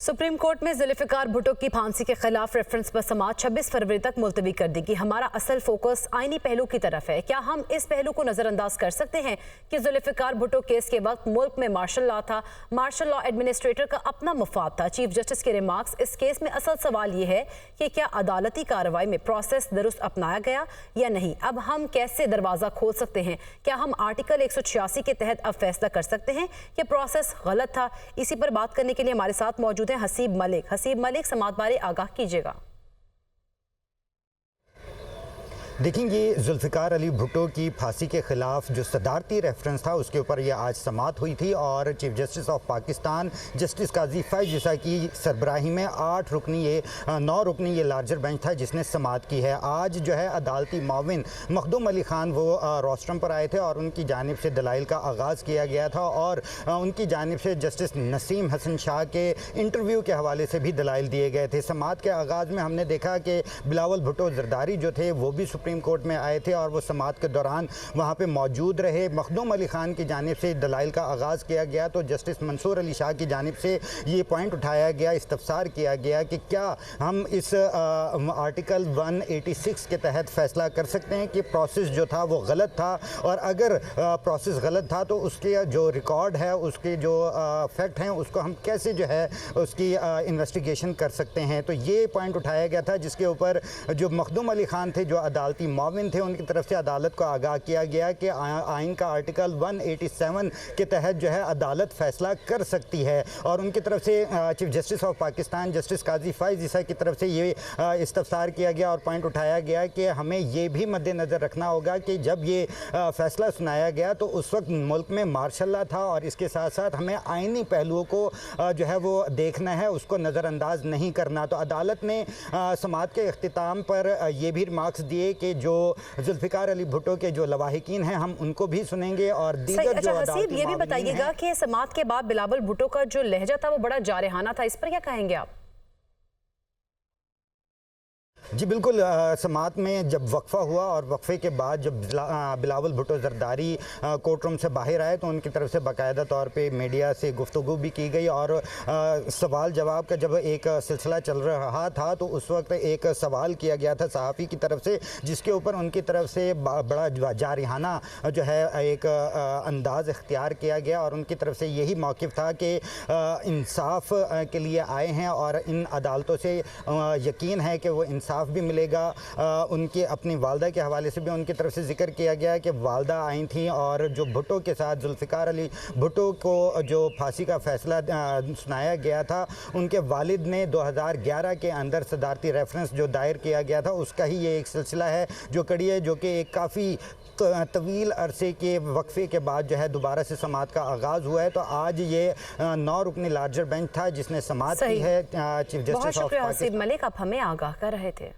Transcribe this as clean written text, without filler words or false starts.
Supreme court में जुल्फिकार भुट्टो की फांसी के खिलाफ रेफरेंस पर समाअत 26 फरवरी तक मुलतवी कर देगी। हमारा असल फोकस आईनी पहलू की तरफ है। क्या हम इस पहलू को नजरअंदाज कर सकते हैं कि जुल्फिकार भुट्टो केस के वक्त मुल्क में मार्शल लॉ था, मार्शल लॉ एडमिनिस्ट्रेटर का अपना मफाद था। चीफ जस्टिस के रिमार्क्स। इस केस में असल सवाल ये है कि क्या अदालती कार्रवाई में प्रोसेस दुरुस्त अपनाया गया या नहीं। अब हम कैसे दरवाजा खोल सकते हैं? क्या हम आर्टिकल 186 के तहत अब फैसला कर सकते हैं कि प्रोसेस गलत था? इसी पर बात करने के लिए हमारे साथ मौजूद है हसीब मलिक। समाअत बारे आगाह कीजिएगा। देखेंगे, जुल्फिकार अली भुट्टो की फांसी के खिलाफ जो सदारती रेफरेंस था उसके ऊपर यह आज समाअत हुई थी और chief justice of Pakistan justice Qazi Faez Isa की सरबराही में 9 रुकनी ये लार्जर बेंच था जिसने समाअत की है। आज जो है अदालती माविन मखदूम अली खान वो रोस्ट्रम पर आए थे और उनकी जानिब से दलाइल का आगाज़ किया गया था और उनकी जानिब से जस्टिस नसीम हसन शाह के इंटरव्यू के हवाले से भी दलाइल दिए गए थे। समाअत के आगाज़ में हमने देखा कि बिलावल भुट्टो जरदारी जो थे वो भी सुप्रीम कोर्ट में आए थे और वो समाअत के दौरान वहाँ पे मौजूद रहे। मखदूम अली खान की जानिब से दलाइल का आगाज़ किया गया तो जस्टिस मंसूर अली शाह की जानिब से ये पॉइंट उठाया गया, इस्तफसार किया गया कि क्या हम इस आर्टिकल 186 के तहत फैसला कर सकते हैं कि प्रोसेस जो था वो गलत था, और अगर प्रोसेस गलत था तो उसके जो रिकॉर्ड है, उसके जो फैक्ट हैं, उसको हम कैसे जो है उसकी इन्वेस्टिगेशन कर सकते हैं। तो ये पॉइंट उठाया गया था जिसके ऊपर जो मखदूम अली खान थे जो अदालती माविन थे उनकी तरफ से अदालत को आगाह किया गया कि आइन का आर्टिकल 187 के तहत जो है अदालत फैसला कर सकती है। और उनकी तरफ से chief justice of Pakistan justice Qazi Faez Isa की तरफ से ये इस्तफसार किया गया और पॉइंट उठाया गया कि हमें ये भी मद्देनज़र रखना होगा कि जब ये फैसला सुनाया गया तो उस वक्त मुल्क में मार्शल लॉ था और इसके साथ साथ हमें आइनी पहलुओं को जो है वो देखना है, उसको नज़रअंदाज नहीं करना। तो अदालत ने समाअत के अख्तिताम पर ये भी रिमार्क्स दिए कि जो जुल्फिकार अली भुट्टो के जो लवाहिकीन हैं हम उनको भी सुनेंगे और दीगर जो हसीब ये भी बताइएगा कि समाअत के बाद बिलावल भुट्टो का जो लहजा था वो बड़ा जारहाना था, इस पर क्या कहेंगे आप? जी बिल्कुल, समाअत में जब वक्फा हुआ और वक्फे के बाद जब बिलावल भुट्टो जरदारी कोर्ट रूम से बाहर आए तो उनकी तरफ से बाकायदा तौर पे मीडिया से गुफ्तगू भी की गई और सवाल जवाब का जब एक सिलसिला चल रहा था तो उस वक्त एक सवाल किया गया था सहाफ़ी की तरफ से जिसके ऊपर उनकी तरफ से बड़ा जारहाना जो है एक अंदाज़ इख्तियार किया गया और उनकी तरफ से यही मौक़िफ़ था कि इंसाफ के लिए आए हैं और इन अदालतों से यकीन है कि वो इंसाफ भी मिलेगा। उनकी अपनी वालदा के हवाले से भी उनकी तरफ से जिक्र किया गया कि वालदा आई थी और जो भुट्टो के साथ जुल्फिकार अली भुट्टो को जो फांसी का फैसला सुनाया गया था उनके वालिद ने 2011 के अंदर सदारती रेफरेंस जो दायर किया गया था उसका ही ये एक सिलसिला है जो कड़ी है, जो कि एक काफ़ी तवील अरसे के वक्फे के बाद जो है दोबारा से समाअत का आगाज़ हुआ है। तो आज ये 9 रुकनी लार्जर बेंच था जिसने समाअत की है। Chief justice of Pakistan Malik आप हमें आगाह कर रहे थे।